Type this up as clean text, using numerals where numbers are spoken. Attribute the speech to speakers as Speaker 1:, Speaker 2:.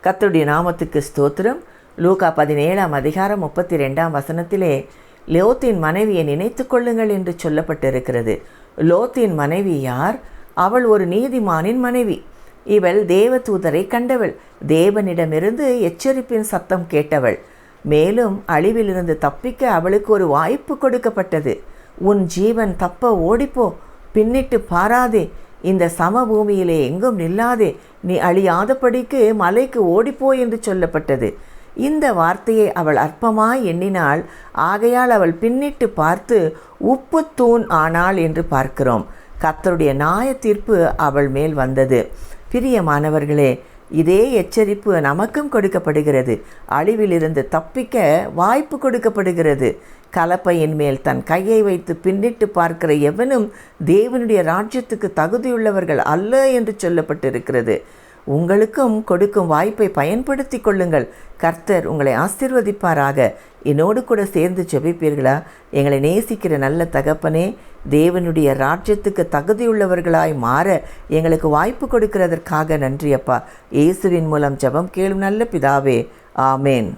Speaker 1: கர்த்தருடைய நாமத்துக்கு ஸ்தோத்திரம். லூக்கா 17:32 லோத்தின் மனைவியை நினைத்து கொள்ளுங்கள் என்று சொல்லப்பட்டிருக்கிறது. லோத்தின் மனைவி யார்? அவள் ஒரு நீதிமானின் மனைவி. இவள் தேவதூதரை கண்டவள், தேவனிடமிருந்து எச்சரிப்பின் சத்தம் கேட்டவள். மேலும் அழிவிலிருந்து தப்பிக்க அவளுக்கு ஒரு வாய்ப்பு கொடுக்கப்பட்டது. உன் ஜீவன் தப்ப ஓடிப்போ, பின்னிட்டு பாராதே, இந்த சமபூமியிலே எங்கும் நில்லாதே, நீ அழியாதபடிக்கு மலைக்கு ஓடிப்போ என்று சொல்லப்பட்டது. இந்த வார்த்தையை அவள் அற்பமாய் எண்ணினாள். ஆகையால் அவள் பின்னிட்டு பார்த்து உப்பு தூண் ஆனாள் என்று பார்க்கிறோம். கர்த்தருடைய நியாய தீர்ப்பு அவள் மேல் வந்தது. பிரியமானவர்களே, இதே எச்சரிப்பு நமக்கும் கொடுக்கப்படுகிறது. அழிவிலிருந்து தப்பிக்க வாய்ப்பு கொடுக்கப்படுகிறது. கலப்பையின் மேல் தன் கையை வைத்து பின்னிட்டு பார்க்கிற எவனும் தேவனுடைய ராஜ்யத்துக்கு தகுதியுள்ளவர்கள் அல்ல என்று சொல்லப்பட்டிருக்கிறது. உங்களுக்கும் கொடுக்கும் வாய்ப்பை பயன்படுத்தி கொள்ளுங்கள். கர்த்தர் உங்களை ஆசீர்வதிப்பாராக. என்னோடு கூட சேர்ந்து ஜெபிப்பீர்களா? எங்களை நேசிக்கிற நல்ல தகப்பனே, தேவனுடைய ராஜ்யத்துக்கு தகுதியுள்ளவர்களாய் மாற எங்களுக்கு வாய்ப்பு கொடுக்கிறதற்காக நன்றி அப்பா. இயேசுவின் மூலம் ஜெபம் கேளும் நல்ல பிதாவே, ஆமேன்.